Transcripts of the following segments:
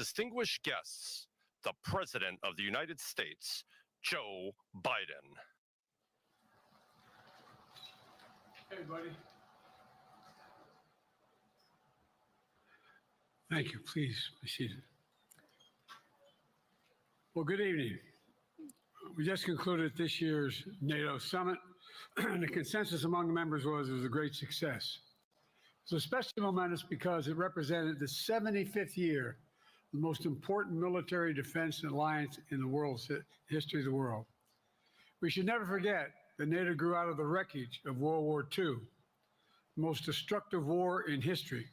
distinguished guests, the President of the United States, Joe Biden. Hey, buddy. Thank you. Please be seated. Well, good evening. We just concluded this year's NATO summit, and the consensus among the members was it was a great success. It was especially momentous because it represented the 75th year of the most important military defense alliance in the world's history of the world. We should never forget that NATO grew out of the wreckage of World War II, the most destructive war in history.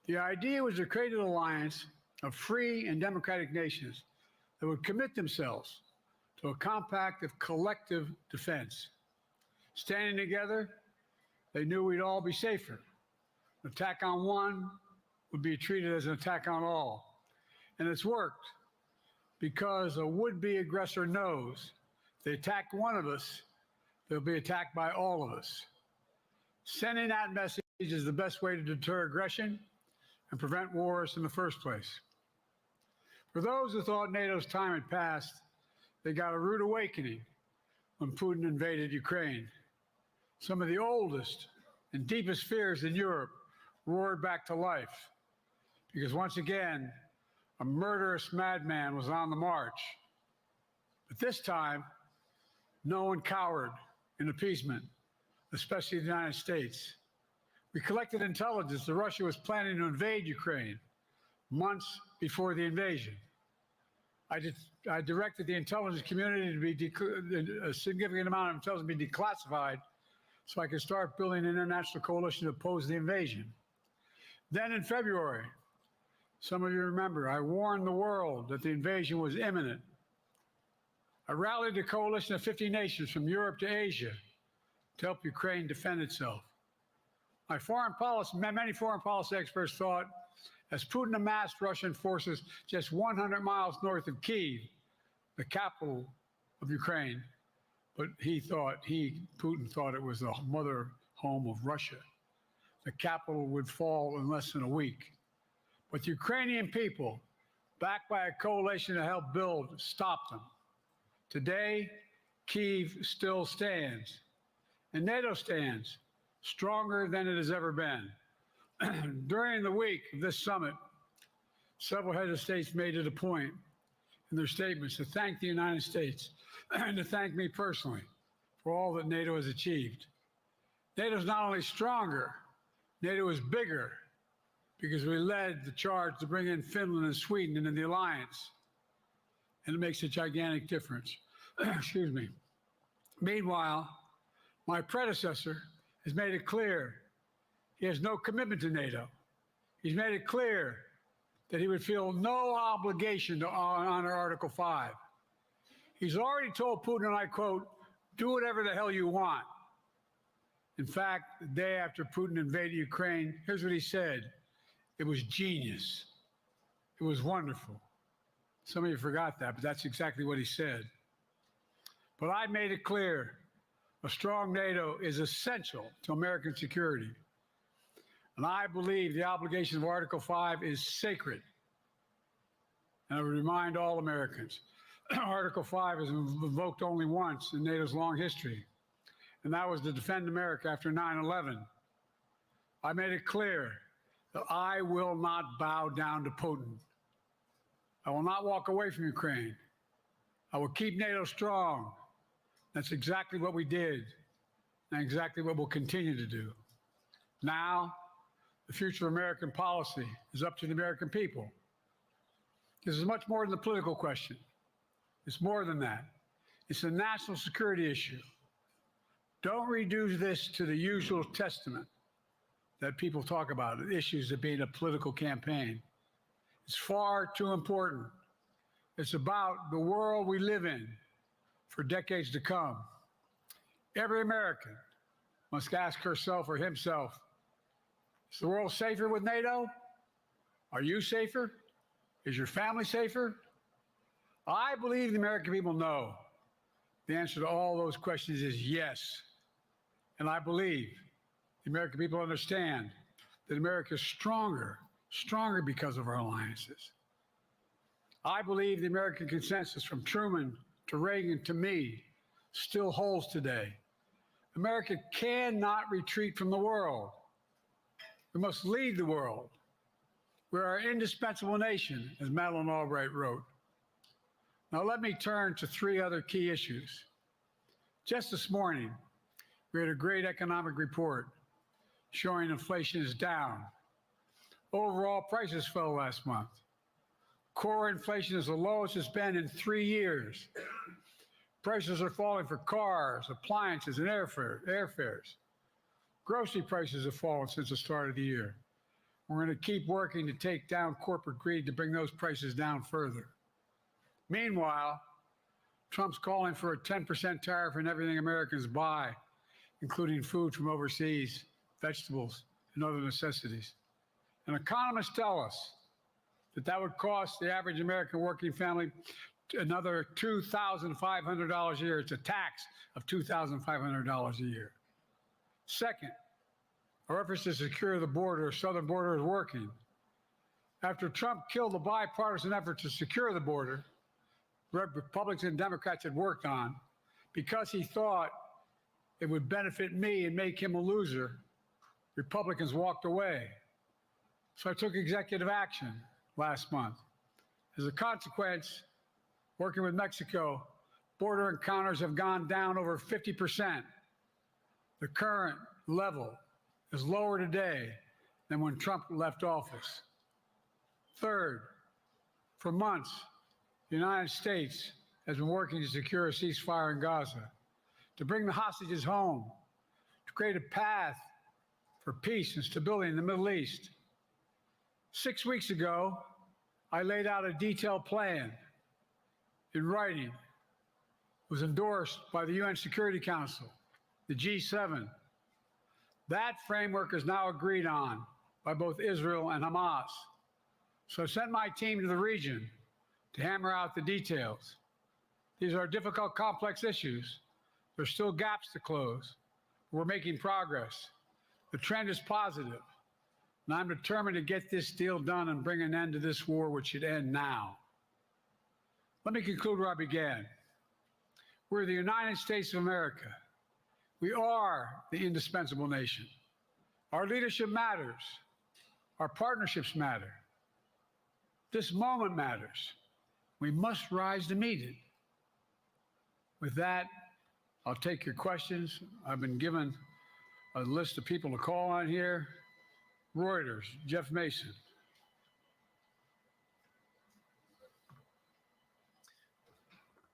The idea was to create an alliance of free and democratic nations that would commit themselves to a compact of collective defense. Standing together, they knew we'd all be safer. An attack on one would be treated as an attack on all. And it's worked because a would-be aggressor knows if they attack one of us, they'll be attacked by all of us. Sending that message is the best way to deter aggression and prevent wars in the first place. For those who thought NATO's time had passed, they got a rude awakening when Putin invaded Ukraine. Some of the oldest and deepest fears in Europe roared back to life because once again, a murderous madman was on the march. But this time, no one cowered in appeasement, especially the United States. We collected intelligence that Russia was planning to invade Ukraine months before the invasion. I directed the intelligence community to be a significant amount of intelligence be declassified so I could start building an international coalition to oppose the invasion. Then in February, some of you remember, I warned the world that the invasion was imminent. I rallied a coalition of 50 nations from Europe to Asia to help Ukraine defend itself. Many foreign policy experts thought as Putin amassed Russian forces just 100 miles north of Kyiv, the capital of Ukraine, but Putin thought it was the mother home of Russia. The capital would fall in less than a week. But the Ukrainian people, backed by a coalition to help build, stopped them. Today, Kyiv still stands, and NATO stands stronger than it has ever been. During the week of this summit, several heads of states made it a point in their statements to thank the United States and to thank me personally for all that NATO has achieved. NATO is not only stronger, NATO is bigger because we led the charge to bring in Finland and Sweden into the alliance, and it makes a gigantic difference. Excuse me. Meanwhile, my predecessor has made it clear he has no commitment to NATO. He's made it clear that he would feel no obligation to honor Article 5. He's already told Putin, and I quote, "Do whatever the hell you want." In fact, the day after Putin invaded Ukraine, here's what he said. It was genius. It was wonderful. Some of you forgot that, but that's exactly what he said. But I made it clear, a strong NATO is essential to American security. And I believe the obligation of Article 5 is sacred. And I would remind all Americans, Article 5 is invoked only once in NATO's long history, and that was to defend America after 9/11. I made it clear that I will not bow down to Putin. I will not walk away from Ukraine. I will keep NATO strong. That's exactly what we did, and exactly what we'll continue to do. Now, the future of American policy is up to the American people. This is much more than a political question. It's more than that. It's a national security issue. Don't reduce this to the usual testament that people talk about, issues of being a political campaign. It's far too important. It's about the world we live in for decades to come. Every American must ask herself or himself, is the world safer with NATO? Are you safer? Is your family safer? I believe the American people know the answer to all those questions is yes. And I believe the American people understand that America is stronger because of our alliances. I believe the American consensus from Truman to Reagan to me still holds today. America cannot retreat from the world. We must lead the world. We're an indispensable nation, as Madeleine Albright wrote. Now let me turn to three other key issues. Just this morning, we had a great economic report showing inflation is down. Overall prices fell last month. Core inflation is the lowest it's been in 3 years. Prices are falling for cars, appliances, and airfares. Grocery prices have fallen since the start of the year. We're going to keep working to take down corporate greed to bring those prices down further. Meanwhile, Trump's calling for a 10% tariff on everything Americans buy, including food from overseas, vegetables, and other necessities. And economists tell us that would cost the average American working family another $2,500 a year. It's a tax of $2,500 a year. Second, our efforts to secure the border, southern border, is working. After Trump killed the bipartisan effort to secure the border, Republicans and Democrats had worked on, because he thought it would benefit me and make him a loser, Republicans walked away. So I took executive action last month. As a consequence, working with Mexico, border encounters have gone down over 50%. The current level is lower today than when Trump left office. Third, for months, the United States has been working to secure a ceasefire in Gaza, to bring the hostages home, to create a path for peace and stability in the Middle East. 6 weeks ago, I laid out a detailed plan in writing. It was endorsed by the UN Security Council, the G7. That framework is now agreed on by both Israel and Hamas. So I sent my team to the region to hammer out the details. These are difficult, complex issues. There's still gaps to close. We're making progress. The trend is positive, and I'm determined to get this deal done and bring an end to this war, which should end now. Let me conclude where I began. We're the United States of America. We are the indispensable nation. Our leadership matters. Our partnerships matter. This moment matters. We must rise to meet it. With that, I'll take your questions. I've been given a list of people to call on here. Reuters, Jeff Mason.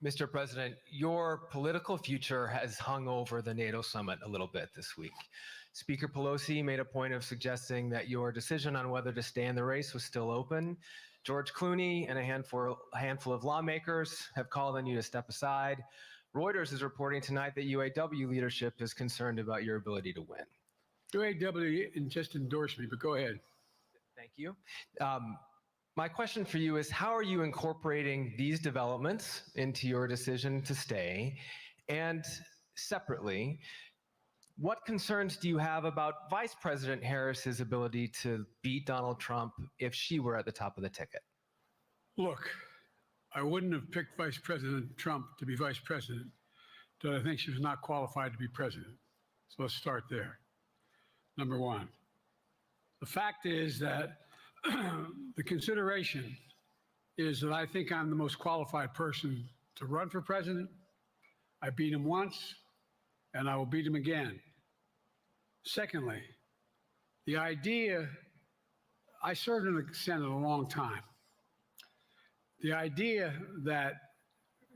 Mr. President, your political future has hung over the NATO summit a little bit this week. Speaker Pelosi made a point of suggesting that your decision on whether to stay in the race was still open. George Clooney and a handful of lawmakers have called on you to step aside. Reuters is reporting tonight that UAW leadership is concerned about your ability to win. UAW just endorsed me, but go ahead. Thank you. My question for you is, how are you incorporating these developments into your decision to stay? And separately, what concerns do you have about Vice President Harris's ability to beat Donald Trump if she were at the top of the ticket? Look, I wouldn't have picked Vice President Trump to be vice president, but I think she was not qualified to be president. So let's start there. Number one, the fact is that the consideration is that I think I'm the most qualified person to run for president. I beat him once, and I will beat him again. Secondly, the idea, I served in the Senate a long time. The idea that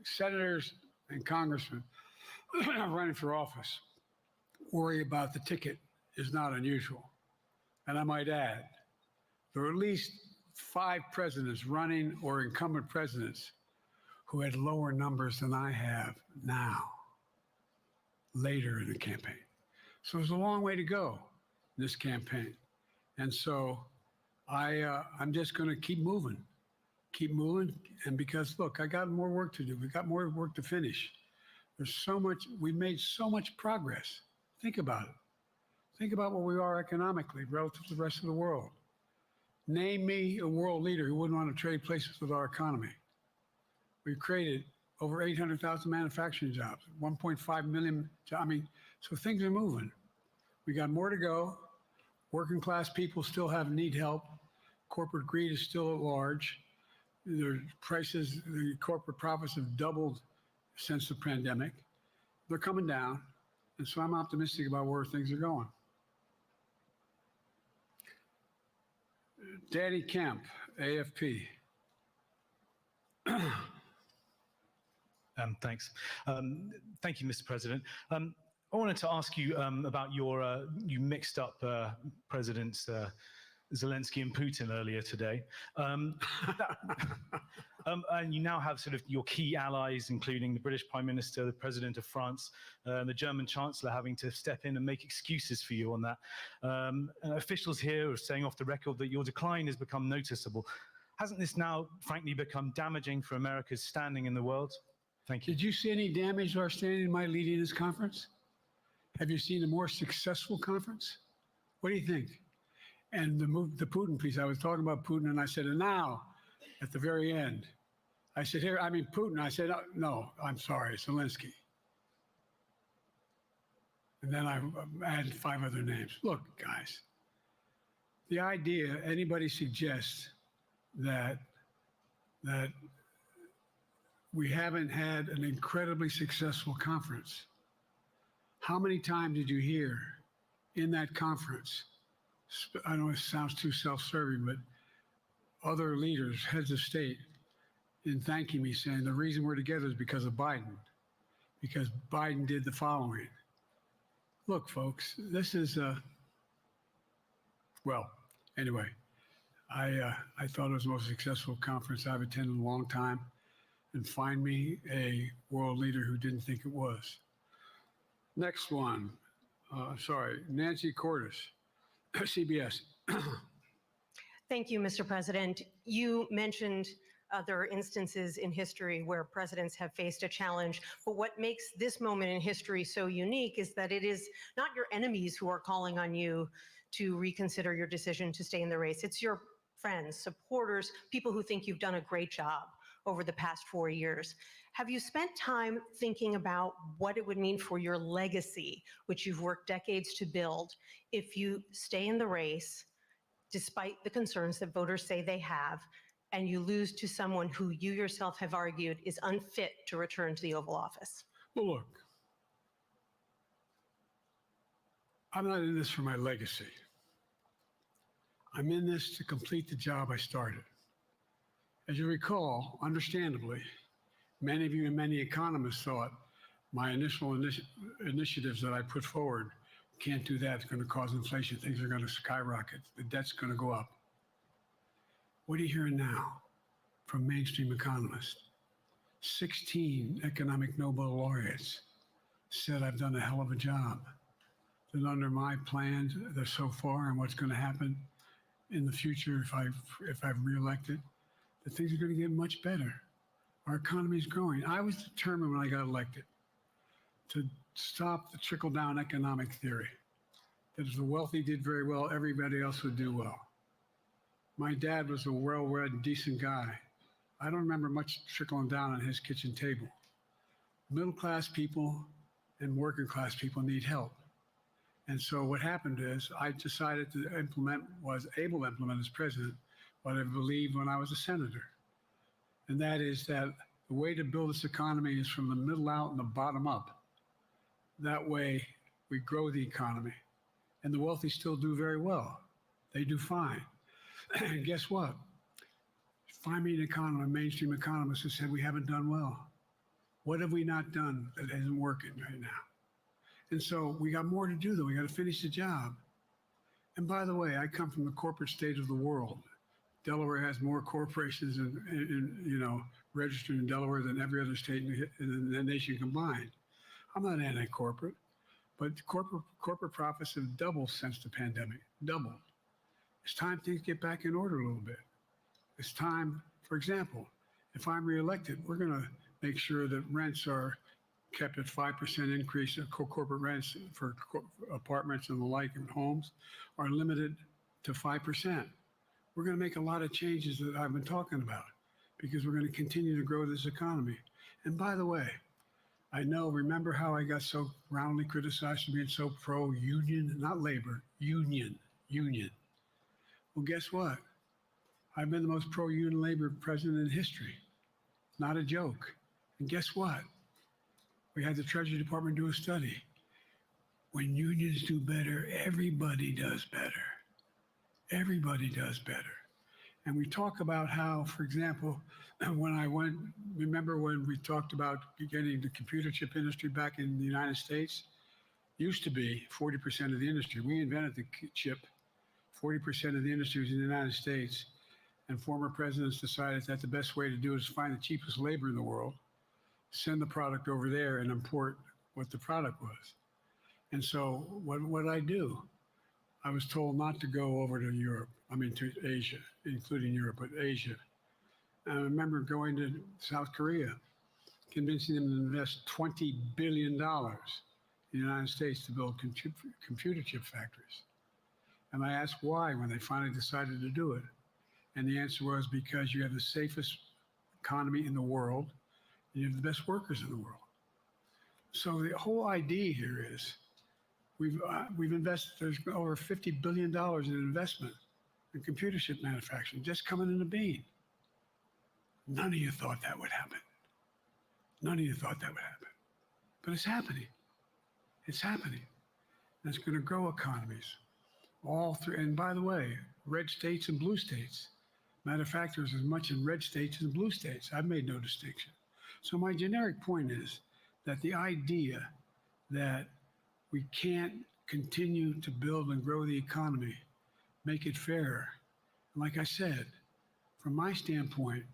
senators and congressmen running for office worry about the ticket is not unusual. And I might add, there are at least 5 presidents running or incumbent presidents who had lower numbers than I have now, later in the campaign. So there's a long way to go in this campaign. And so I'm just going to keep moving, and because, look, I got more work to do. We got more work to finish. There's so much, we've made so much progress. Think about it. Think about where we are economically relative to the rest of the world. Name me a world leader who wouldn't want to trade places with our economy. We've created over 800,000 manufacturing jobs, 1.5 million. I mean, so things are moving. We got more to go. Working class people still need help. Corporate greed is still at large. Their prices, the corporate profits have doubled since the pandemic. They're coming down. And so I'm optimistic about where things are going. Danny Kemp, AFP. Thanks. Thank you, Mr. President. I wanted to ask you about you mixed up Presidents Zelensky and Putin earlier today. And you now have sort of your key allies, including the British Prime Minister, the President of France, the German Chancellor having to step in and make excuses for you on that. Officials here are saying off the record that your decline has become noticeable. Hasn't this now, frankly, become damaging for America's standing in the world? Thank you. Did you see any damage to our standing in my leading this conference? Have you seen a more successful conference? What do you think? And the Putin piece, I was talking about Putin, and I said, and now, at the very end, I said, here, I mean, Putin. I said, no, I'm sorry, Zelensky. And then I added 5 other names. Look, guys, the idea anybody suggests that we haven't had an incredibly successful conference. How many times did you hear in that conference, I know it sounds too self-serving, but other leaders, heads of state, in thanking me, saying the reason we're together is because of Biden, because Biden did the following. Look, folks, this is, well, anyway, I thought it was the most successful conference I've attended in a long time, and find me a world leader who didn't think it was. Next one, Nancy Cordes, CBS. Thank you, Mr. President. You mentioned other instances in history where presidents have faced a challenge, but what makes this moment in history so unique is that it is not your enemies who are calling on you to reconsider your decision to stay in the race. It's your friends, supporters, people who think you've done a great job over the past 4 years. Have you spent time thinking about what it would mean for your legacy, which you've worked decades to build, if you stay in the race, despite the concerns that voters say they have, and you lose to someone who you yourself have argued is unfit to return to the Oval Office? Well, look, I'm not in this for my legacy. I'm in this to complete the job I started. As you recall, understandably, many of you and many economists thought my initial initiatives that I put forward, can't do that, it's going to cause inflation, things are going to skyrocket, the debt's going to go up. What are you hearing now from mainstream economists? 16 economic Nobel laureates said I've done a hell of a job. That under my plans so far and what's going to happen in the future if I've reelected, that things are going to get much better. Our economy is growing. I was determined when I got elected to stop the trickle-down economic theory, that if the wealthy did very well, everybody else would do well. My dad was a well-read, decent guy. I don't remember much trickling down on his kitchen table. Middle-class people and working-class people need help. And so what happened is I decided to was able to implement as president what I believed when I was a senator. And that is that the way to build this economy is from the middle out and the bottom up. That way we grow the economy. And the wealthy still do very well. They do fine. And guess what? Find me an economist, a mainstream economist who said we haven't done well. What have we not done that isn't working right now? And so we got more to do though. We got to finish the job. And by the way, I come from the corporate state of the world. Delaware has more corporations registered in Delaware than every other state in the nation combined. I'm not anti-corporate, but corporate profits have doubled since the pandemic, doubled. It's time things get back in order a little bit. It's time, for example, if I'm reelected, we're going to make sure that rents are kept at 5% increase in corporate rents for apartments and the like and homes are limited to 5%. We're going to make a lot of changes that I've been talking about because we're going to continue to grow this economy. And by the way, remember how I got so roundly criticized for being so pro-union, not labor, union. Well, guess what? I've been the most pro-union labor president in history. Not a joke. And guess what? We had the Treasury Department do a study. When unions do better, everybody does better. Everybody does better. And we talk about how, for example, remember when we talked about getting the computer chip industry back in the United States? Used to be 40% of the industry. We invented the chip. 40% of the industry was in the United States. And former presidents decided that the best way to do it is find the cheapest labor in the world, send the product over there and import what the product was. And so what did I do? I was told not to go over to Europe, to Asia, including Europe, but Asia. And I remember going to South Korea, convincing them to invest $20 billion in the United States to build computer chip factories. And I asked why when they finally decided to do it. And the answer was because you have the safest economy in the world, and you have the best workers in the world. So the whole idea here is we've invested, there's over $50 billion in investment in computer chip manufacturing just coming into being. None of you thought that would happen. None of you thought that would happen. But it's happening. It's happening. And it's going to grow economies all through. And by the way, red states and blue states. Manufacturers as much in red states as blue states. I've made no distinction. So my generic point is that the idea that we can't continue to build and grow the economy, make it fairer. And like I said, from my standpoint,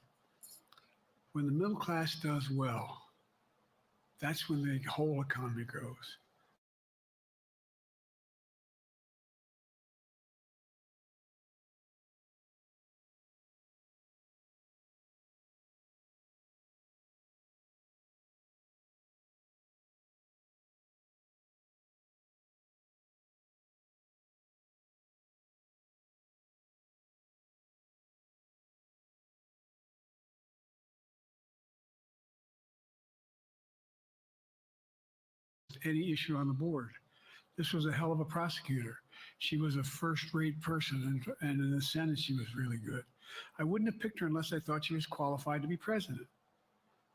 when the middle class does well, that's when the whole economy grows. Any issue on the board. This was a hell of a prosecutor. She was a first-rate person, and in the Senate, she was really good. I wouldn't have picked her unless I thought she was qualified to be president.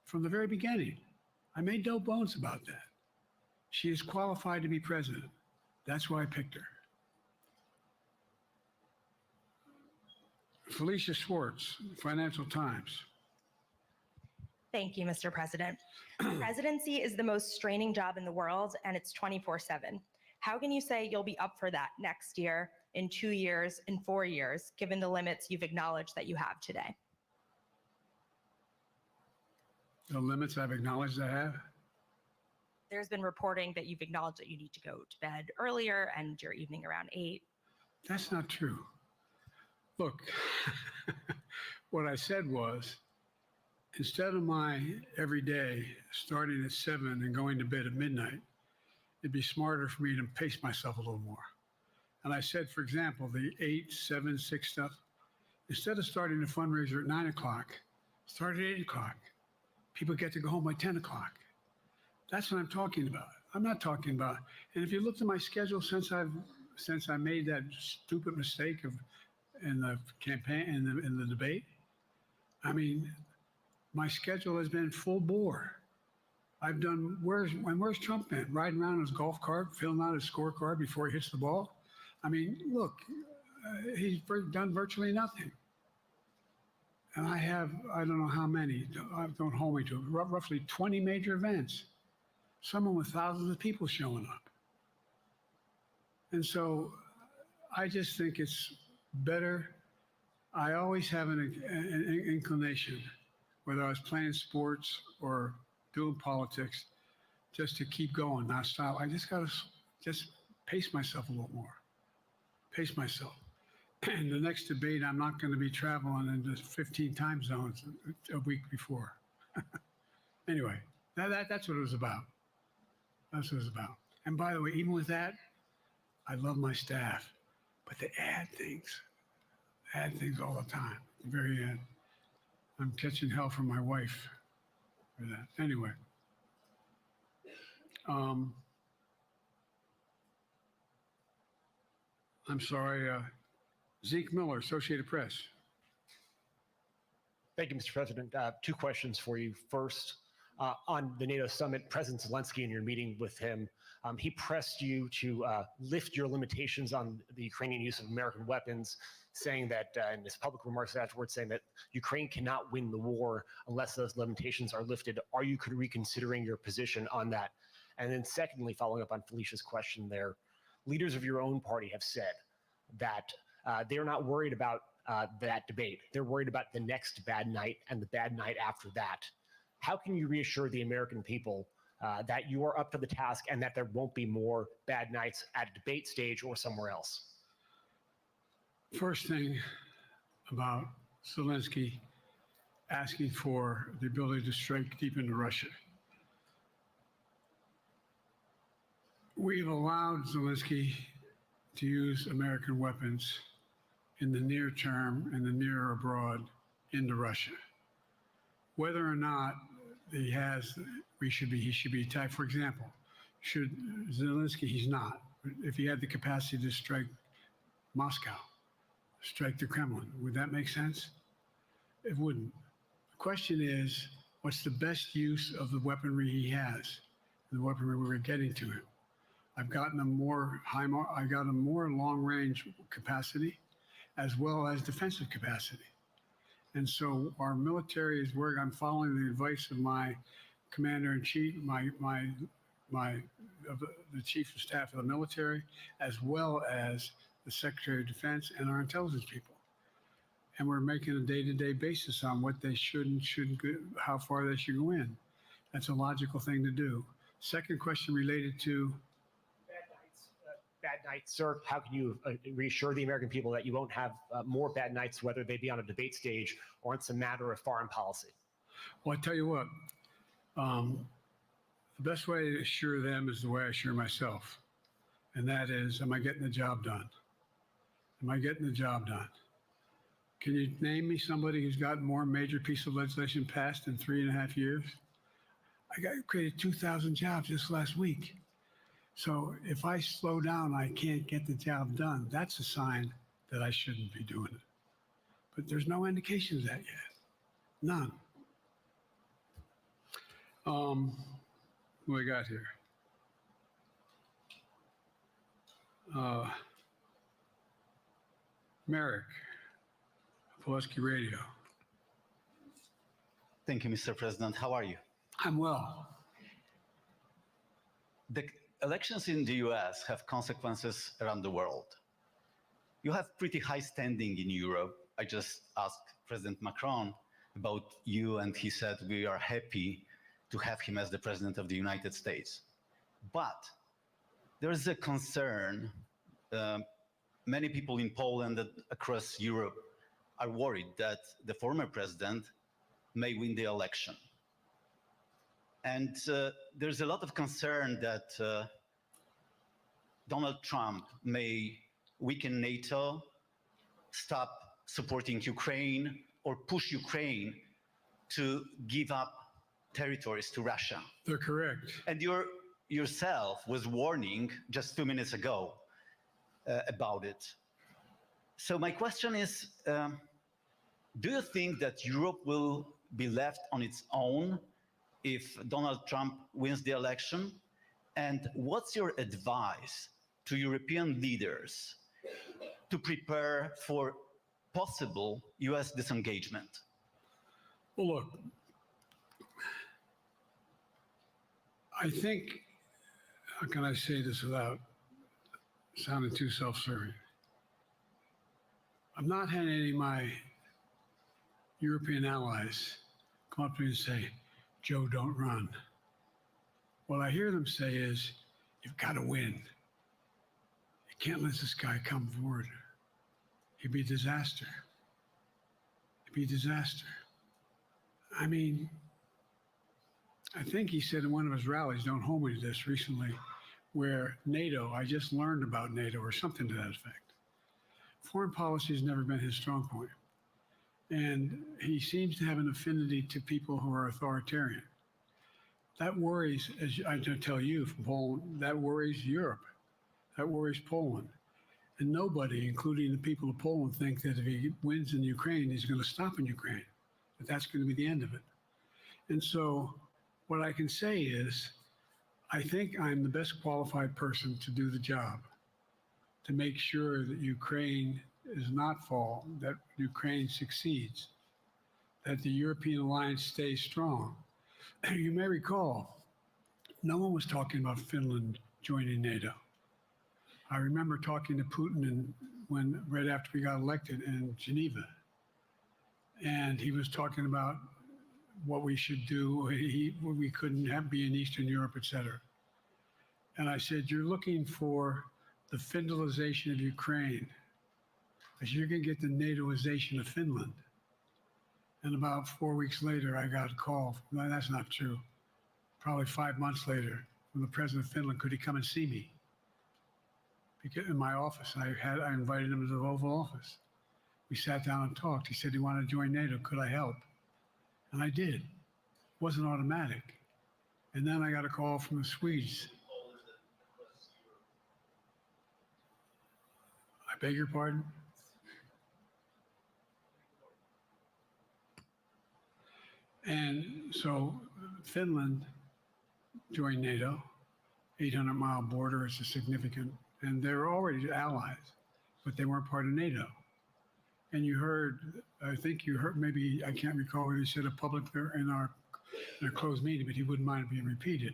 From the very beginning, I made no bones about that. She is qualified to be president. That's why I picked her. Felicia Schwartz, Financial Times. Thank you, Mr. President. Presidency is the most straining job in the world, and it's 24/7. How can you say you'll be up for that next year, in 2 years, in 4 years, given the limits you've acknowledged that you have today? The limits I've acknowledged I have? There's been reporting that you've acknowledged that you need to go to bed earlier and your evening around 8. That's not true. Look, what I said was, instead of my every day starting at 7 and going to bed at midnight, it'd be smarter for me to pace myself a little more. And I said, for example, the 8, 7, 6 stuff, instead of starting a fundraiser at 9 o'clock, start at 8 o'clock. People get to go home by 10 o'clock. That's what I'm talking about. I'm not talking about, and if you looked at my schedule since I made that stupid mistake in the campaign, in the debate, I mean, my schedule has been full bore. I've done, where's Trump been? Riding around in his golf cart, filling out his scorecard before he hits the ball? I mean, look, he's done virtually nothing. And I have, I don't know how many, don't hold me to it, roughly 20 major events. Some of them with thousands of people showing up. And so I just think it's better. I always have an inclination, whether I was playing sports or doing politics, just to keep going, not stop. I just got to just pace myself a little more. Pace myself. And the next debate, I'm not going to be traveling into 15 time zones a week before. Anyway, that's what it was about. That's what it was about. And by the way, even with that, I love my staff, but they add things all the time, at the very end. I'm catching hell from my wife for that. Anyway. I'm sorry, Zeke Miller, Associated Press. Thank you, Mr. President. Two questions for you. First, on the NATO summit, President Zelensky, in your meeting with him, he pressed you to lift your limitations on the Ukrainian use of American weapons, saying that, in his public remarks afterwards, saying that Ukraine cannot win the war unless those limitations are lifted. Are you reconsidering your position on that? And then secondly, following up on Felicia's question there, leaders of your own party have said that they're not worried about that debate. They're worried about the next bad night and the bad night after that. How can you reassure the American people that you are up to the task and that there won't be more bad nights at a debate stage or somewhere else? First thing about Zelensky asking for the ability to strike deep into Russia. We've allowed Zelensky to use American weapons in the near term and the near abroad into Russia. Whether or not he should be attacked. For example, should Zelensky, he's not. If he had the capacity to strike Moscow, strike the Kremlin, would that make sense? It wouldn't. The question is, what's the best use of the weaponry he has, the weaponry we're getting to him? I've gotten a more long-range capacity, as well as defensive capacity. And so our military is where I'm following the advice of my commander-in-chief, the chief of staff of the military, as well as the Secretary of Defense and our intelligence people. And we're making a day-to-day basis on what they should and shouldn't go, how far they should go in. That's a logical thing to do. Second question related to bad nights, sir. How can you reassure the American people that you won't have more bad nights, whether they be on a debate stage or it's a matter of foreign policy? Well, I tell you what, the best way to assure them is the way I assure myself. And that is, am I getting the job done? Am I getting the job done? Can you name me somebody who's gotten more major piece of legislation passed in 3.5 years? I created 2,000 jobs just last week. So if I slow down, I can't get the job done. That's a sign that I shouldn't be doing it. But there's no indication of that yet. None. What do we got here? Merrick, Pulaski Radio. Thank you, Mr. President. How are you? I'm well. The elections in the US have consequences around the world. You have pretty high standing in Europe. I just asked President Macron about you, and he said we are happy to have him as the President of the United States. But there is a concern. Many people in Poland and across Europe are worried that the former president may win the election. And there's a lot of concern that Donald Trump may weaken NATO, stop supporting Ukraine, or push Ukraine to give up territories to Russia. They're correct. And yourself was warning just 2 minutes ago about it. So my question is, do you think that Europe will be left on its own if Donald Trump wins the election? And what's your advice to European leaders to prepare for possible US disengagement? Well, look, I think, how can I say this without sounding too self-serving? I'm not having any of my European allies come up to me and say, Joe, don't run. What I hear them say is, you've got to win. You can't let this guy come forward. It'd be a disaster. It'd be a disaster. I mean, I think he said in one of his rallies, don't hold me to this, recently, where NATO, I just learned about NATO or something to that effect. Foreign policy has never been his strong point. And he seems to have an affinity to people who are authoritarian. That worries, as I tell you from Poland, that worries Europe. That worries Poland. And nobody, including the people of Poland, think that if he wins in Ukraine, he's going to stop in Ukraine, that that's going to be the end of it. And so what I can say is, I think I'm the best qualified person to do the job, to make sure that Ukraine does not fall, that Ukraine succeeds, that the European alliance stays strong. You may recall, no one was talking about Finland joining NATO. I remember talking to Putin right after we got elected in Geneva, and he was talking about what we should do. We couldn't be in Eastern Europe, et cetera. And I said, you're looking for the Finlandization of Ukraine, because you're going to get the NATOization of Finland. And about 4 weeks later, I got a call. No, that's not true. Probably 5 months later, from the president of Finland, could he come and see me? Because in my office, I invited him to the Oval Office. We sat down and talked. He said he wanted to join NATO. Could I help? And I did. It wasn't automatic. And then I got a call from the Swedes. I beg your pardon? And so Finland joined NATO, 800-mile border is a significant, and they were already allies, but they weren't part of NATO. And you heard, I think you heard, maybe, I can't recall what he said in public there in our closed meeting, but he wouldn't mind being repeated.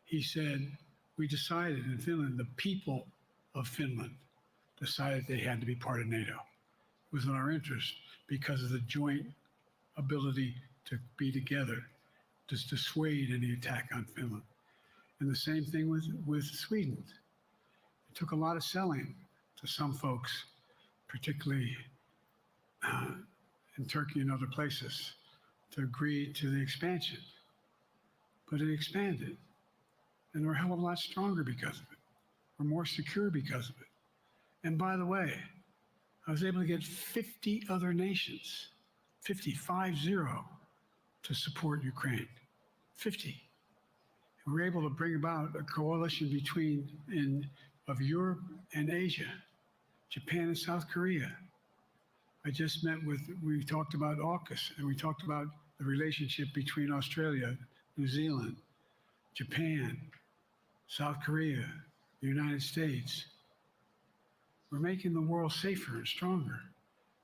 He said, we decided in Finland, the people of Finland decided they had to be part of NATO. It was in our interest because of the joint ability to be together, to dissuade any attack on Finland. And the same thing with Sweden. It took a lot of selling to some folks, particularly in Turkey and other places, to agree to the expansion. But it expanded. And we're a hell of a lot stronger because of it. We're more secure because of it. And by the way, I was able to get 50 other nations, 50, to support Ukraine. 50. And we were able to bring about a coalition of Europe and Asia, Japan and South Korea. I just we talked about AUKUS, and we talked about the relationship between Australia, New Zealand, Japan, South Korea, the United States. We're making the world safer and stronger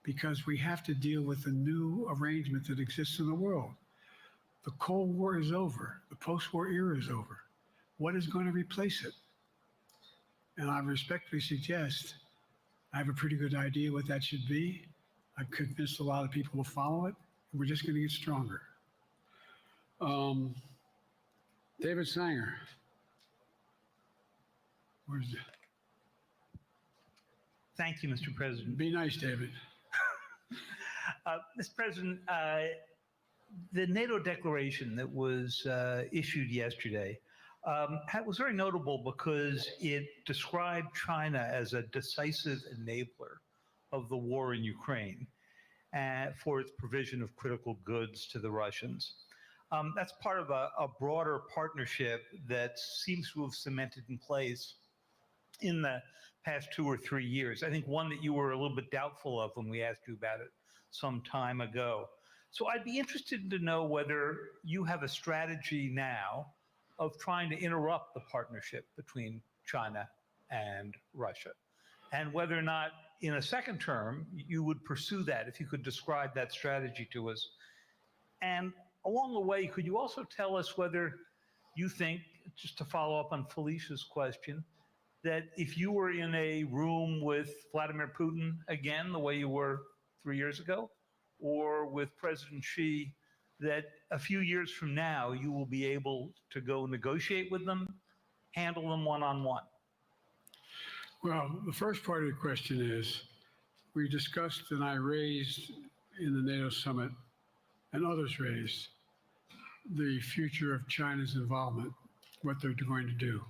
because we have to deal with the new arrangement that exists in the world. The Cold War is over. The post-war era is over. What is going to replace it? And I respectfully suggest I have a pretty good idea what that should be. I've convinced a lot of people to follow it, and we're just going to get stronger. David Sanger. Where's it? Thank you, Mr. President. Be nice, David. Mr. President, the NATO declaration that was issued yesterday was very notable because it described China as a decisive enabler of the war in Ukraine for its provision of critical goods to the Russians. That's part of a broader partnership that seems to have cemented in place in the past 2 or 3 years. I think one that you were a little bit doubtful of when we asked you about it some time ago. So I'd be interested to know whether you have a strategy now of trying to interrupt the partnership between China and Russia, and whether or not in a second term you would pursue that, if you could describe that strategy to us. And along the way, could you also tell us whether you think, just to follow up on Felicia's question, that if you were in a room with Vladimir Putin again, the way you were 3 years ago, or with President Xi, that a few years from now you will be able to go negotiate with them, handle them one-on-one? Well, the first part of the question is, we discussed and I raised in the NATO summit, and others raised, the future of China's involvement, what they're going to do,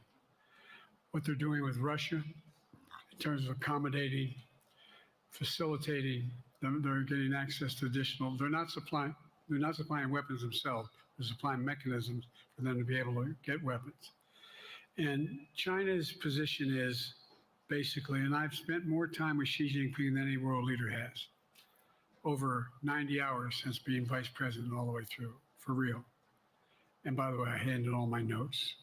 what they're doing with Russia in terms of accommodating, facilitating they're getting access to additional. They're not supplying weapons themselves. They're supplying mechanisms for them to be able to get weapons. And China's position is basically, and I've spent more time with Xi Jinping than any world leader has, over 90 hours since being vice president all the way through, for real. And by the way, I handed all my notes.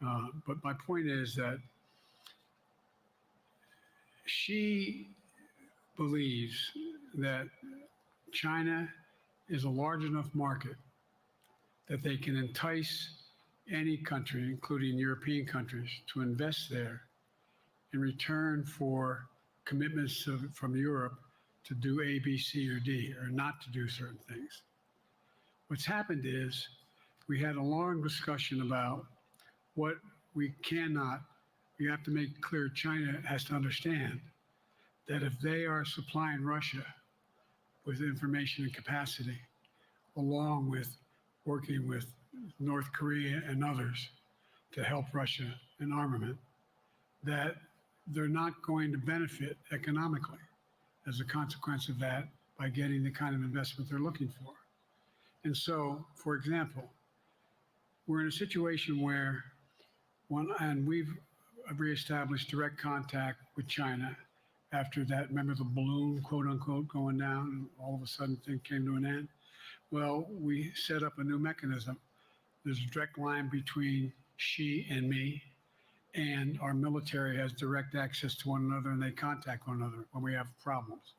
But my point is that she believes that China is a large enough market that they can entice any country, including European countries, to invest there in return for commitments from Europe to do A, B, C, or D, or not to do certain things. What's happened is we had a long discussion about what we cannot, you have to make clear China has to understand that if they are supplying Russia with information and capacity, along with working with North Korea and others to help Russia in armament, that they're not going to benefit economically as a consequence of that by getting the kind of investment they're looking for. And so, for example, we're in a situation where and we've reestablished direct contact with China after that, remember the balloon, quote unquote, going down, and all of a sudden things came to an end? Well, we set up a new mechanism. There's a direct line between Xi and me, and our military has direct access to one another, and they contact one another when we have problems.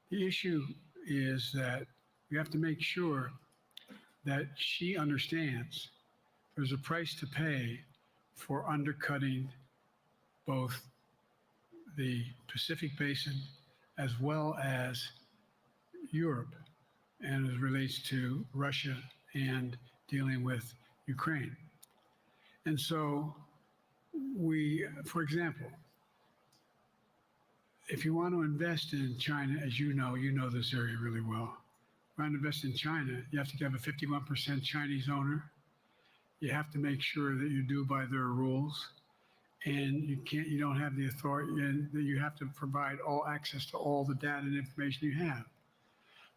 The issue is that we have to make sure that Xi understands there's a price to pay for undercutting both the Pacific Basin as well as Europe, and as relates to Russia and dealing with Ukraine. And so we, for example, if you want to invest in China, as you know this area really well, want to invest in China, you have to have a 51% Chinese owner. You have to make sure that you do by their rules, and you don't have the authority, and that you have to provide all access to all the data and information you have.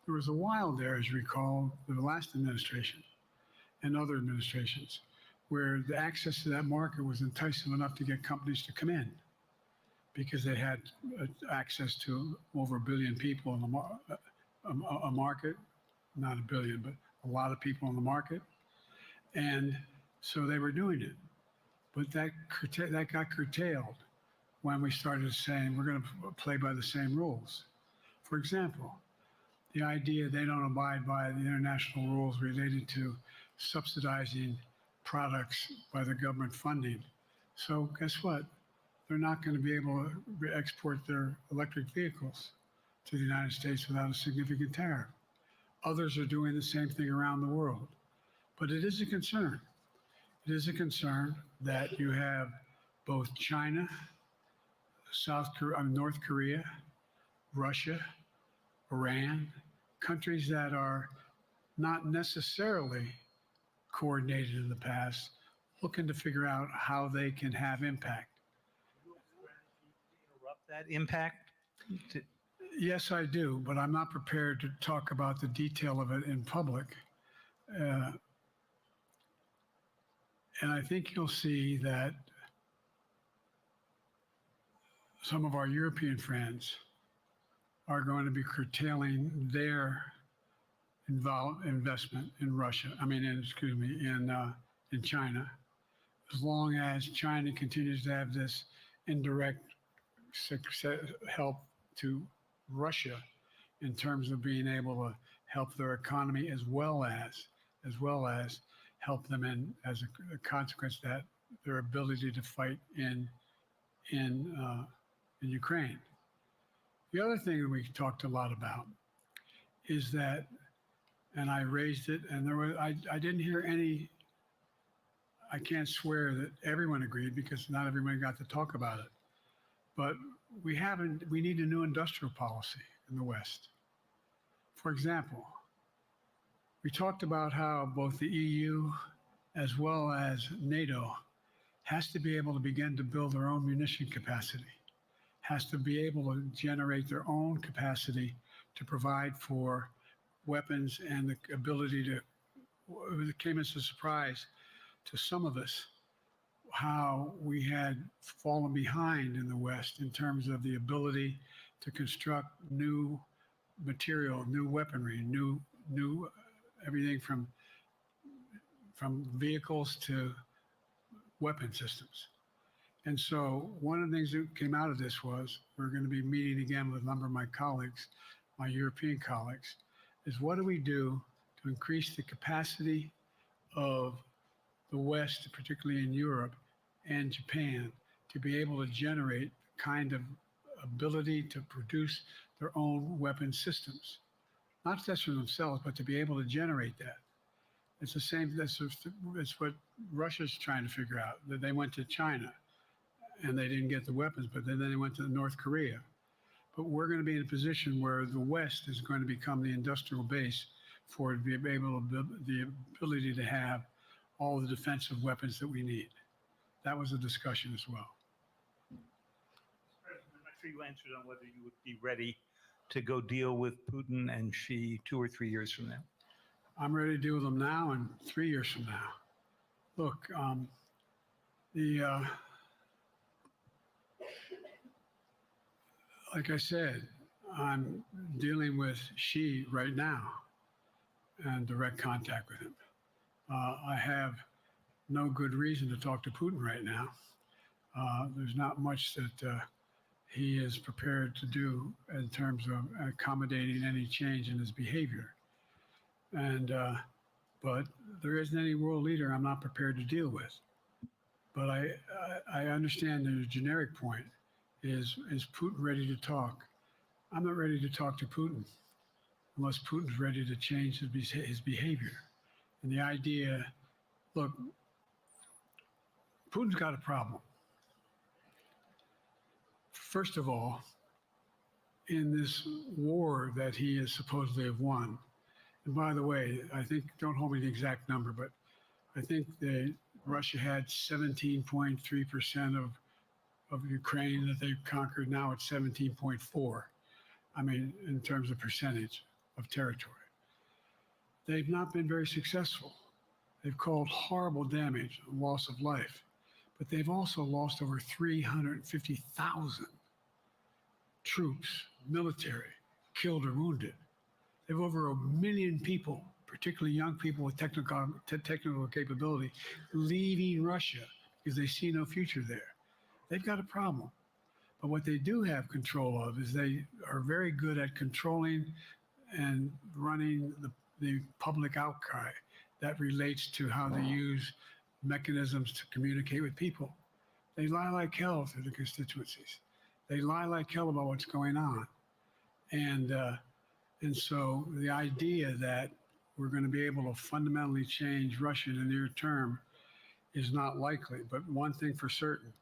There was a while there, as you recall, the last administration and other administrations, where the access to that market was enticing enough to get companies to come in because they had access to over 1 billion people in a market, not 1 billion, but a lot of people in the market. And so they were doing it. But that got curtailed when we started saying we're going to play by the same rules. For example, the idea they don't abide by the international rules related to subsidizing products by the government funding. So guess what? They're not going to be able to export their electric vehicles to the United States without a significant tariff. Others are doing the same thing around the world. But it is a concern. It is a concern that you have both China, North Korea, Russia, Iran, countries that are not necessarily coordinated in the past, looking to figure out how they can have impact. Interrupt that impact? Yes, I do, but I'm not prepared to talk about the detail of it in public. And I think you'll see that some of our European friends are going to be curtailing their investment in Russia. In China, as long as China continues to have this indirect help to Russia in terms of being able to help their economy as well as help them in, as a consequence of that, their ability to fight in Ukraine. The other thing that we talked a lot about is that, and I raised it, and I didn't hear any, I can't swear that everyone agreed because not everyone got to talk about it, but we need a new industrial policy in the West. For example, we talked about how both the EU as well as NATO has to be able to begin to build their own munition capacity, has to be able to generate their own capacity to provide for weapons and the ability to, it came as a surprise to some of us how we had fallen behind in the West in terms of the ability to construct new material, new weaponry, new everything from vehicles to weapon systems. And so one of the things that came out of this was we're going to be meeting again with a number of my colleagues, my European colleagues, is what do we do to increase the capacity of the West, particularly in Europe and Japan, to be able to generate the kind of ability to produce their own weapon systems, not just for themselves, but to be able to generate that. It's the same, that's what Russia's trying to figure out, that they went to China and they didn't get the weapons, but then they went to North Korea. But we're going to be in a position where the West is going to become the industrial base for the ability to have all the defensive weapons that we need. That was a discussion as well. President, I'm not sure you answered on whether you would be ready to go deal with Putin and Xi 2 or 3 years from now. I'm ready to deal with them now and 3 years from now. Look, like I said, I'm dealing with Xi right now and direct contact with him. I have no good reason to talk to Putin right now. There's not much that he is prepared to do in terms of accommodating any change in his behavior. And but there isn't any world leader I'm not prepared to deal with. But I understand the generic point is Putin ready to talk? I'm not ready to talk to Putin unless Putin's ready to change his behavior. And the idea, look, Putin's got a problem. First of all, in this war that he is supposedly have won, and by the way, I think, don't hold me to the exact number, but I think that Russia had 17.3% of Ukraine that they've conquered. Now it's 17.4. I mean, in terms of percentage of territory. They've not been very successful. They've caused horrible damage, loss of life, but they've also lost over 350,000 troops, military, killed or wounded. They have over 1 million people, particularly young people with technical capability, leaving Russia because they see no future there. They've got a problem. But what they do have control of is they are very good at controlling and running the public outcry that relates to how they use mechanisms to communicate with people. They lie like hell to the constituencies. They lie like hell about what's going on. And so the idea that we're going to be able to fundamentally change Russia in the near term is not likely. But one thing for certain,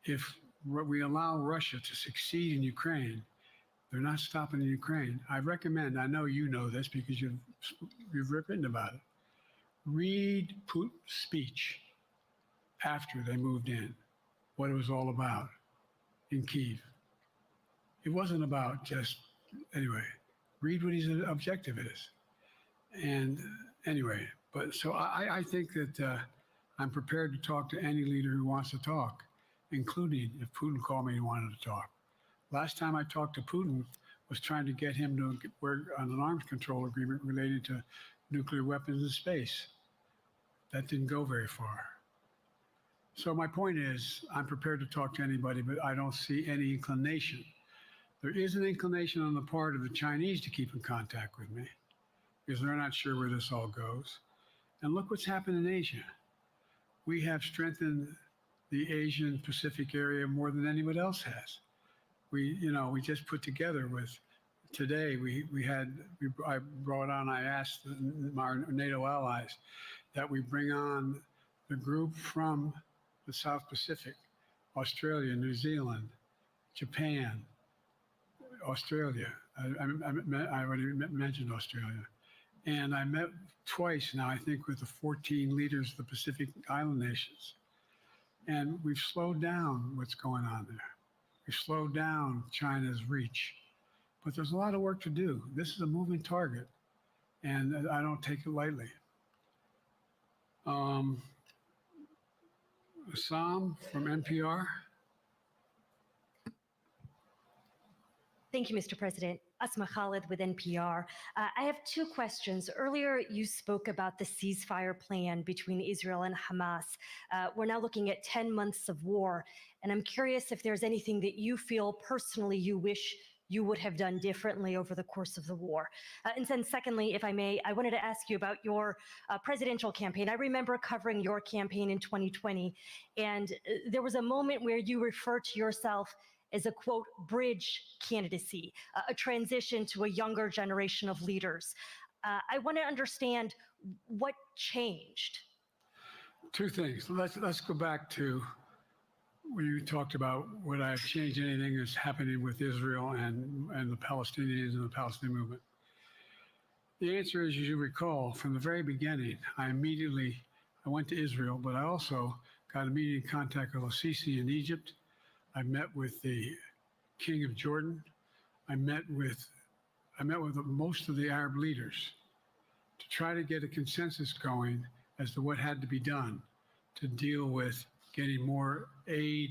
if we allow Russia to succeed in Ukraine, they're not stopping in Ukraine. I recommend, I know you know this because you've written about it, read Putin's speech after they moved in, what it was all about in Kyiv. It wasn't about just, anyway, read what his objective is. And anyway, but so I think that I'm prepared to talk to any leader who wants to talk, including if Putin called me and wanted to talk. Last time I talked to Putin was trying to get him to work on an arms control agreement related to nuclear weapons in space. That didn't go very far. So my point is, I'm prepared to talk to anybody, but I don't see any inclination. There is an inclination on the part of the Chinese to keep in contact with me because they're not sure where this all goes. And look what's happened in Asia. We have strengthened the Asian Pacific area more than anyone else has. We just put together with today. I brought on. I asked our NATO allies that we bring on the group from the South Pacific, Australia, New Zealand, Japan, Australia. I already mentioned Australia, and I met twice now. I think with the 14 leaders of the Pacific Island nations, and we've slowed down what's going on there. We slowed down China's reach. But there's a lot of work to do. This is a moving target, and I don't take it lightly. Assam from NPR. Thank you, Mr. President. Asma Khalid with NPR. I have two questions. Earlier, you spoke about the ceasefire plan between Israel and Hamas. We're now looking at 10 months of war, and I'm curious if there's anything that you feel personally you wish you would have done differently over the course of the war. And then secondly, if I may, I wanted to ask you about your presidential campaign. I remember covering your campaign in 2020, and there was a moment where you referred to yourself as a, quote, bridge candidacy, a transition to a younger generation of leaders. I want to understand what changed. Two things. Let's go back to when you talked about would I have changed anything that's happening with Israel and the Palestinians and the Palestinian movement. The answer is, as you recall, from the very beginning, I went to Israel, but I also got immediate contact with al-Sisi in Egypt. I met with the King of Jordan. I met with most of the Arab leaders to try to get a consensus going as to what had to be done to deal with getting more aid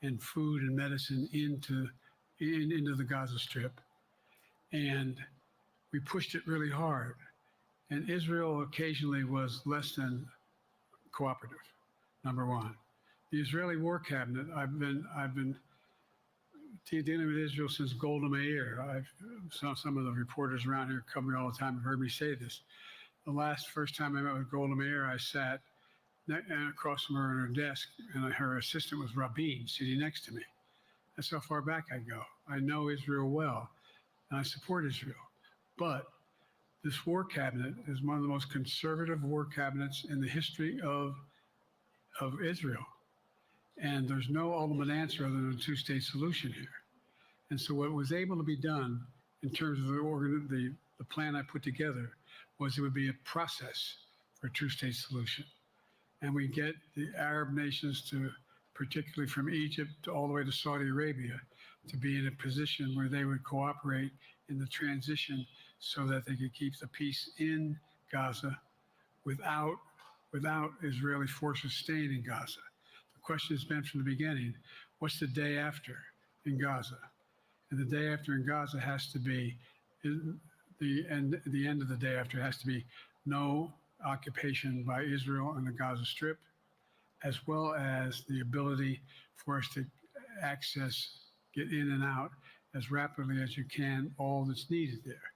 and food and medicine into the Gaza Strip. And we pushed it really hard. And Israel occasionally was less than cooperative, number one. The Israeli War Cabinet, I've been dealing with Israel since Golda Meir. Some of the reporters around here come here all the time and heard me say this. The first time I met with Golda Meir, I sat across from her on her desk, and her assistant was Rabin sitting next to me. That's how far back I go. I know Israel well, and I support Israel. But this war cabinet is one of the most conservative war cabinets in the history of Israel. And there's no ultimate answer other than a two-state solution here. And so what was able to be done in terms of the plan I put together was it would be a process for a two-state solution. And we get the Arab nations to, particularly from Egypt all the way to Saudi Arabia, to be in a position where they would cooperate in the transition so that they could keep the peace in Gaza without Israeli forces staying in Gaza. The question has been from the beginning, what's the day after in Gaza? And the day after in Gaza has to be, the end of the day after has to be no occupation by Israel on the Gaza Strip, as well as the ability for us to get in and out as rapidly as you can, all that's needed there.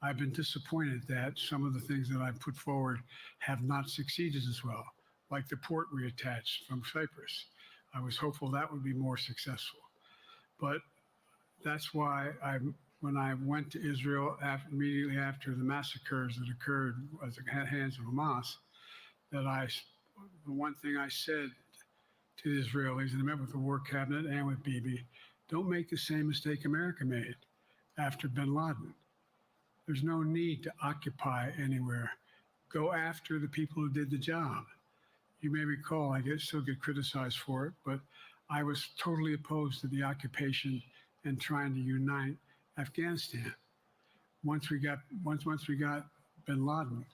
I've been disappointed that some of the things that I've put forward have not succeeded as well, like the port reattached from Cyprus. I was hopeful that would be more successful. But that's why when I went to Israel immediately after the massacres that occurred at the hands of Hamas, the one thing I said to the Israelis, and I met with the War Cabinet and with Bibi, don't make the same mistake America made after bin Laden. There's no need to occupy anywhere. Go after the people who did the job. You may recall, I still get criticized for it, but I was totally opposed to the occupation and trying to unite Afghanistan. Once we got bin Laden,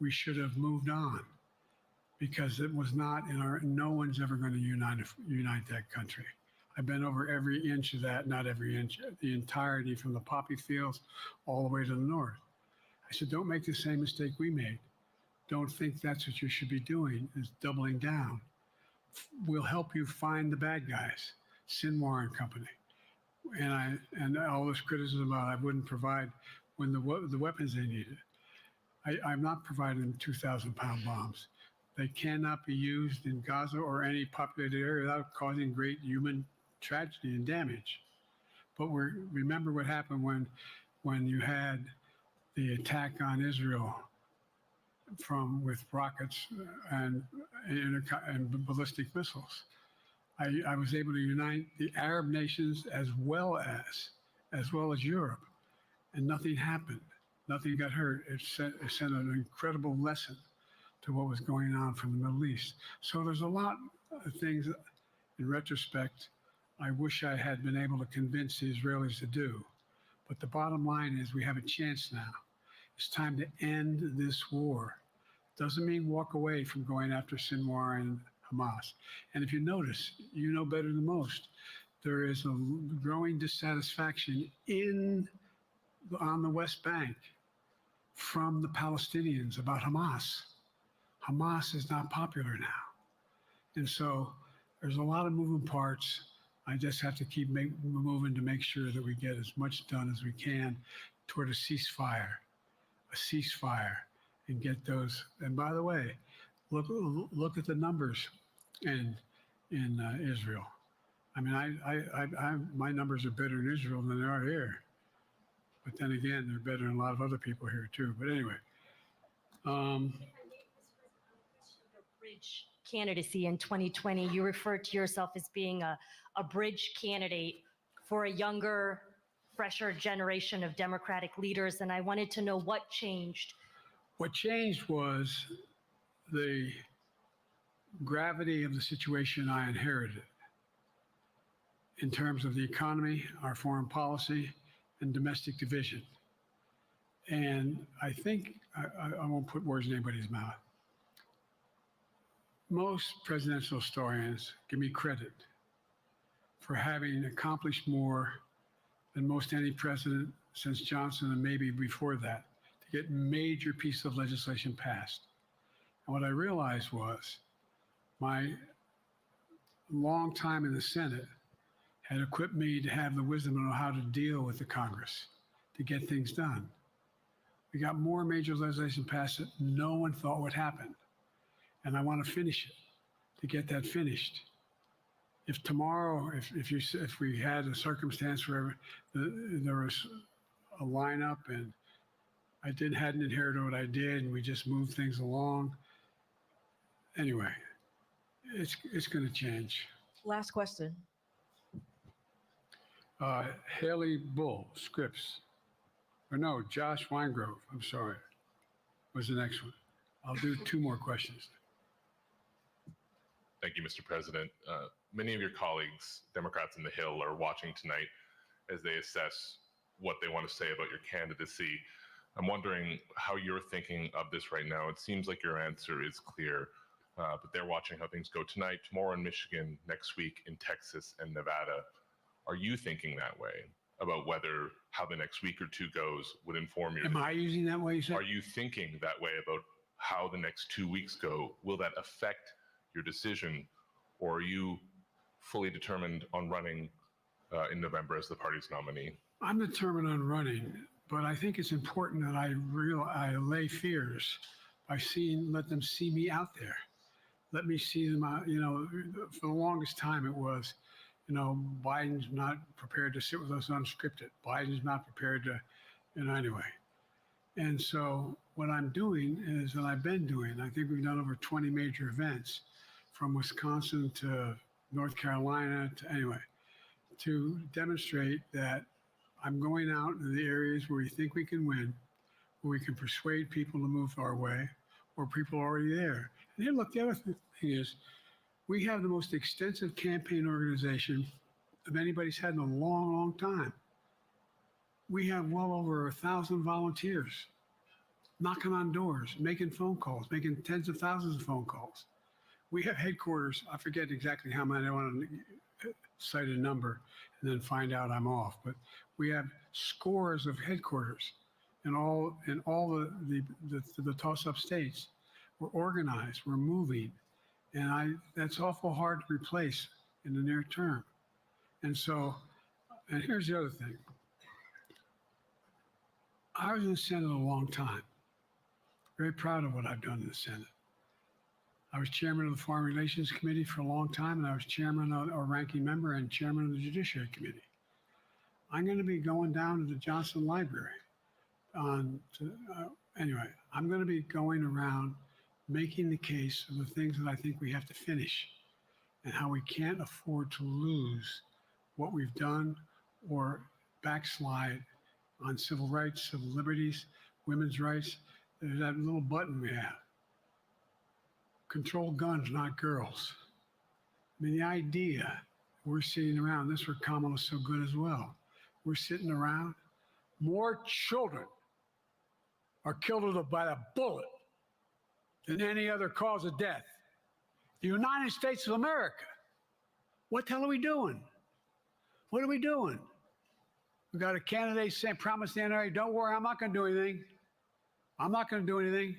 we should have moved on because it was not no one's ever going to unite that country. I've been over every inch of that, not every inch, the entirety from the poppy fields all the way to the north. I said, don't make the same mistake we made. Don't think that's what you should be doing, is doubling down. We'll help you find the bad guys, Sinwar and company. And all this criticism about I wouldn't provide when the weapons they needed. I'm not providing them 2,000-pound bombs. They cannot be used in Gaza or any populated area without causing great human tragedy and damage. But remember what happened when you had the attack on Israel with rockets and ballistic missiles. I was able to unite the Arab nations as well as Europe, and nothing happened. Nothing got hurt. It sent an incredible lesson to what was going on from the Middle East. So there's a lot of things in retrospect I wish I had been able to convince the Israelis to do. But the bottom line is we have a chance now. It's time to end this war. Doesn't mean walk away from going after Sinwar and Hamas. And if you notice, you know better than most, there is a growing dissatisfaction on the West Bank from the Palestinians about Hamas. Hamas is not popular now. And so there's a lot of moving parts. I just have to keep moving to make sure that we get as much done as we can toward a ceasefire, and get those. And by the way, look at the numbers in Israel. I mean, my numbers are better in Israel than they are here. But then again, they're better than a lot of other people here too. But anyway, bridge candidacy in 2020, you referred to yourself as being a bridge candidate for a younger, fresher generation of Democratic leaders. And I wanted to know what changed. What changed was the gravity of the situation I inherited in terms of the economy, our foreign policy, and domestic division. And I think, I won't put words in anybody's mouth. Most presidential historians give me credit for having accomplished more than most any president since Johnson and maybe before that to get major pieces of legislation passed. And what I realized was my long time in the Senate had equipped me to have the wisdom to know how to deal with the Congress to get things done. We got more major legislation passed that no one thought would happen. And I want to finish it, to get that finished. If tomorrow, if we had a circumstance where there was a lineup and I hadn't inherited what I did and we just moved things along, anyway, it's going to change. Last question. Haley Bull, Scripps. Or no, Josh Weingrove, I'm sorry, was the next one. I'll do two more questions. Thank you, Mr. President. Many of your colleagues, Democrats in the Hill, are watching tonight as they assess what they want to say about your candidacy. I'm wondering how you're thinking of this right now. It seems like your answer is clear, but they're watching how things go tonight, tomorrow in Michigan, next week in Texas and Nevada. Are you thinking that way about whether how the next week or two goes would inform your Am I using that way, you said? Are you thinking that way about how the next 2 weeks go? Will that affect your decision, or are you fully determined on running in November as the party's nominee? I'm determined on running, but I think it's important that I allay fears by let them see me out there. Let me see them out. You know, for the longest time it was, you know, Biden's not prepared to sit with us unscripted. Biden's not prepared to, anyway. And so what I'm doing is, and I've been doing, I think we've done over 20 major events from Wisconsin to North Carolina to demonstrate that I'm going out in the areas where we think we can win, where we can persuade people to move our way, or people are already there. And then look, the other thing is, we have the most extensive campaign organization of anybody's had in a long, long time. We have well over 1,000 volunteers knocking on doors, making phone calls, making tens of thousands of phone calls. We have headquarters. I forget exactly how many. I don't want to cite a number and then find out I'm off. But we have scores of headquarters in all the toss-up states. We're organized. We're moving. And that's awful hard to replace in the near term. And so, and here's the other thing. I was in the Senate a long time. Very proud of what I've done in the Senate. I was chairman of the Foreign Relations Committee for a long time, and I was chairman or ranking member and chairman of the Judiciary Committee. I'm going to be going down to the Johnson Library. Anyway, I'm going to be going around making the case of the things that I think we have to finish and how we can't afford to lose what we've done or backslide on civil rights, civil liberties, women's rights. There's that little button we have. Control guns, not girls. I mean, the idea We're sitting around. This is where Kamala's so good as well. We're sitting around. More children are killed by a bullet than any other cause of death. The United States of America. What the hell are we doing? What are we doing? We got a candidate saying, promised the NRA, don't worry, I'm not going to do anything. I'm not going to do anything.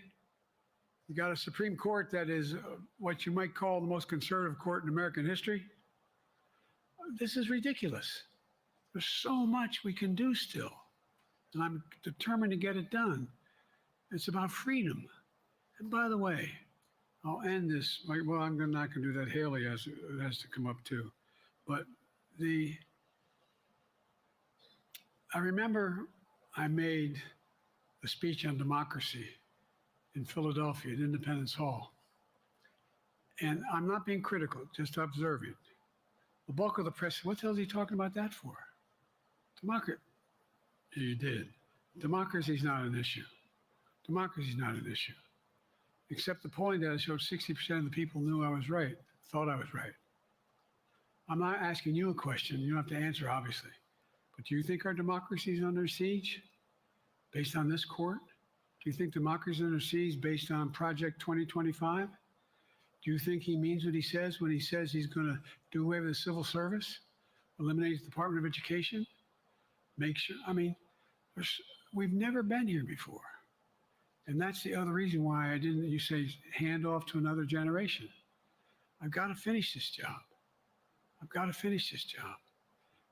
You got a Supreme Court that is what you might call the most conservative court in American history. This is ridiculous. There's so much we can do still, and I'm determined to get it done. It's about freedom. And by the way, I'll end this. Well, I'm not going to do that. Haley has to come up too. But I remember I made a speech on democracy in Philadelphia at Independence Hall. And I'm not being critical, just observing. The bulk of the press said, what the hell is he talking about that for? Democracy. You did. Democracy is not an issue. Democracy is not an issue. Except the polling data showed 60% of the people knew I was right, thought I was right. I'm not asking you a question. You don't have to answer, obviously. But do you think our democracy is under siege based on this court? Do you think democracy is under siege based on Project 2025? Do you think he means what he says when he says he's going to do away with the civil service, eliminate the Department of Education, make sure? I mean, we've never been here before. And that's the other reason why I didn't, you say, hand off to another generation. I've got to finish this job. I've got to finish this job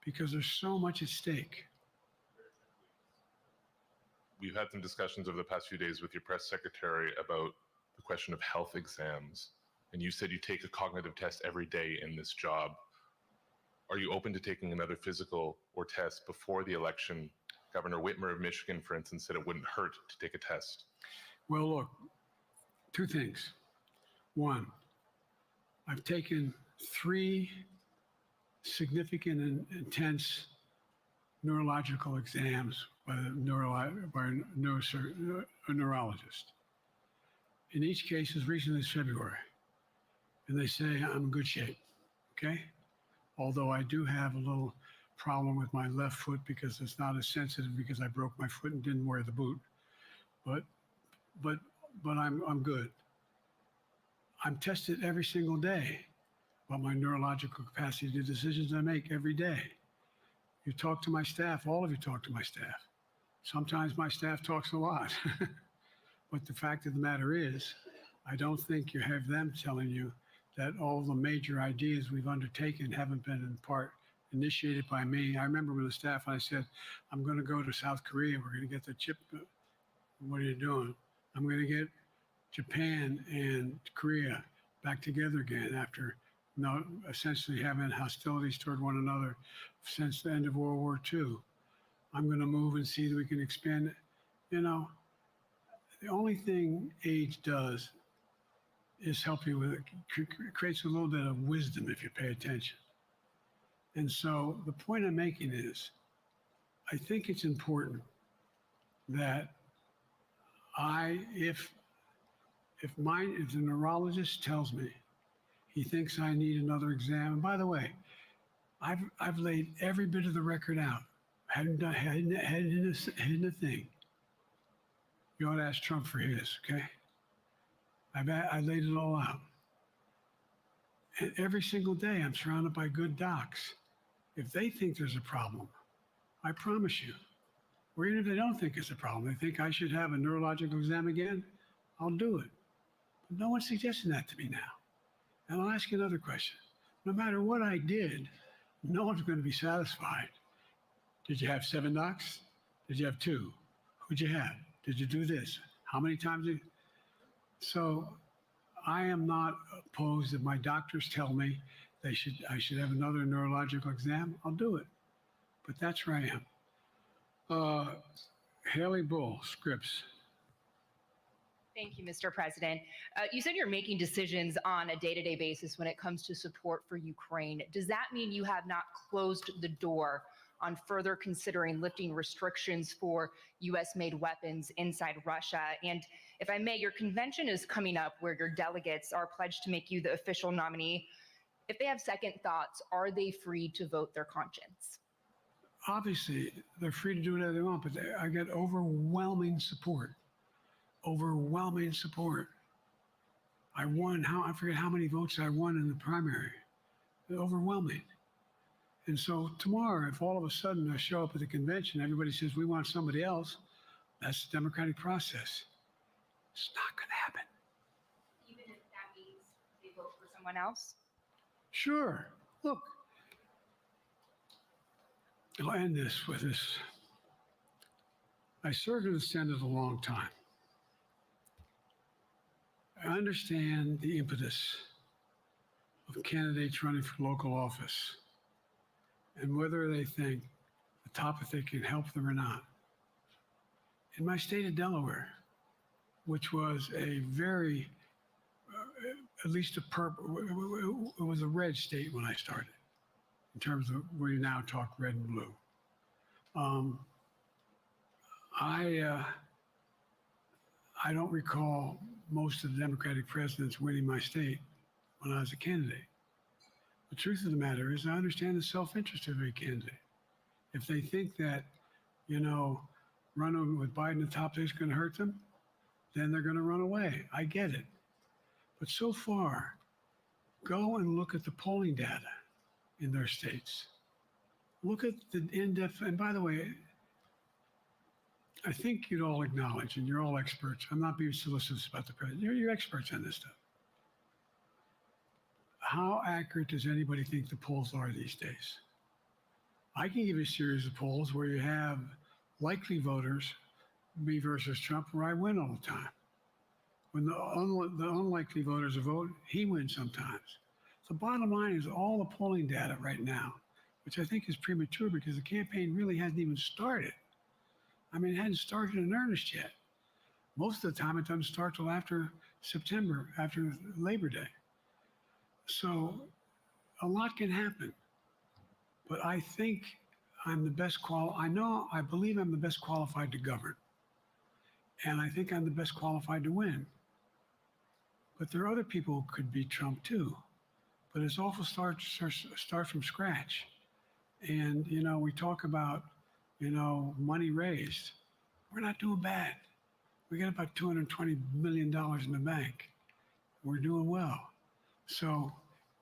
because there's so much at stake. We've had some discussions over the past few days with your press secretary about the question of health exams. And you said you take a cognitive test every day in this job. Are you open to taking another physical or test before the election? Governor Whitmer of Michigan, for instance, said it wouldn't hurt to take a test. Well, look, two things. One, I've taken 3 significant and intense neurological exams by a neurologist. In each case, as recently as February. And they say I'm in good shape, okay? Although I do have a little problem with my left foot because it's not as sensitive because I broke my foot and didn't wear the boot. But I'm good. I'm tested every single day about my neurological capacity to do decisions I make every day. You talk to my staff, all of you talk to my staff. Sometimes my staff talks a lot. But the fact of the matter is, I don't think you have them telling you that all the major ideas we've undertaken haven't been in part initiated by me. I remember when the staff, I said, I'm going to go to South Korea. We're going to get the chip. What are you doing? I'm going to get Japan and Korea back together again after essentially having hostilities toward one another since the end of World War II. I'm going to move and see that we can expand it. You know, the only thing age does is help you with it, creates a little bit of wisdom if you pay attention. And so the point I'm making is, I think it's important that if the neurologist tells me he thinks I need another exam, and by the way, I've laid every bit of the record out, hadn't hidden a thing. You ought to ask Trump for his, okay? I laid it all out. And every single day I'm surrounded by good docs. If they think there's a problem, I promise you, or even if they don't think it's a problem, they think I should have a neurological exam again, I'll do it. But no one's suggesting that to me now. And I'll ask you another question. No matter what I did, no one's going to be satisfied. Did you have 7 docs? Did you have 2? Who'd you have? Did you do this? How many times? So I am not opposed if my doctors tell me I should have another neurological exam, I'll do it. But that's where I am. Haley Bull, Scripps. Thank you, Mr. President. You said you're making decisions on a day-to-day basis when it comes to support for Ukraine. Does that mean you have not closed the door on further considering lifting restrictions for U.S.-made weapons inside Russia? And if I may, your convention is coming up where your delegates are pledged to make you the official nominee If they have second thoughts, are they free to vote their conscience? Obviously, they're free to do whatever they want, but I get overwhelming support. Overwhelming support. I won, I forget how many votes I won in the primary. Overwhelming. And so tomorrow, if all of a sudden I show up at the convention, everybody says, we want somebody else, that's the democratic process. It's not going to happen. Even if that means they vote for someone else? Sure. Look, I'll end this with this. I served in the Senate a long time. I understand the impetus of candidates running for local office and whether they think the topic can help them or not. In my state of Delaware, which was a very, at least it was a red state when I started, in terms of we now talk red and blue. I don't recall most of the Democratic presidents winning my state when I was a candidate. The truth of the matter is, I understand the self-interest of every candidate. If they think that, running with Biden at the top is going to hurt them, then they're going to run away. I get it. But so far, go and look at the polling data in their states. Look at the in-depth, and by the way, I think you'd all acknowledge, and you're all experts. I'm not being solicitous about the president. You're experts on this stuff. How accurate does anybody think the polls are these days? I can give you a series of polls where you have likely voters, me versus Trump, where I win all the time. When the unlikely voters vote, he wins sometimes. The bottom line is all the polling data right now, which I think is premature because the campaign really hasn't even started. I mean, it hadn't started in earnest yet. Most of the time, it doesn't start till after September, after Labor Day. So a lot can happen. But I think I'm the best I believe I'm the best qualified to govern. And I think I'm the best qualified to win. But there are other people who could beat Trump too. But it's awful start from scratch. And, we talk about, money raised. We're not doing bad. We got about $220 million in the bank. We're doing well. So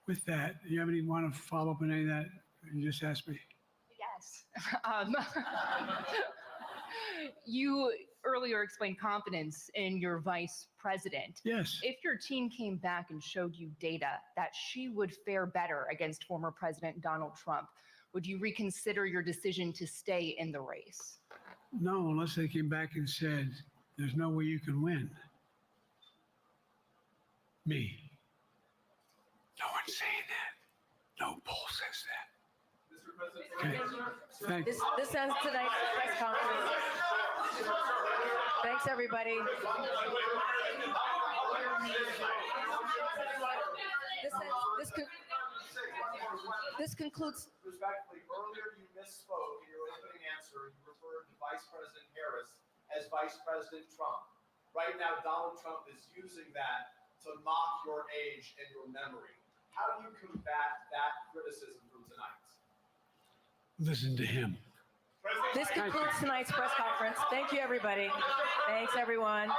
with that, you have want to follow up on any of that you just asked me? Yes. You earlier explained confidence in your vice president. Yes. If your team came back and showed you data that she would fare better against former President Donald Trump, would you reconsider your decision to stay in the race? No, unless they came back and said, there's no way you can win. Me. No one's saying that. No poll says that. Okay. Thanks. This ends tonight's press conference. Thanks, everybody. This concludes. Respectfully, earlier you misspoke in your opening answer. You referred to Vice President Harris as Vice President Trump. Right now, Donald Trump is using that to mock your age and your memory. How do you combat that criticism from tonight? Listen to him. This concludes tonight's press conference. Thank you, everybody. Thanks, everyone.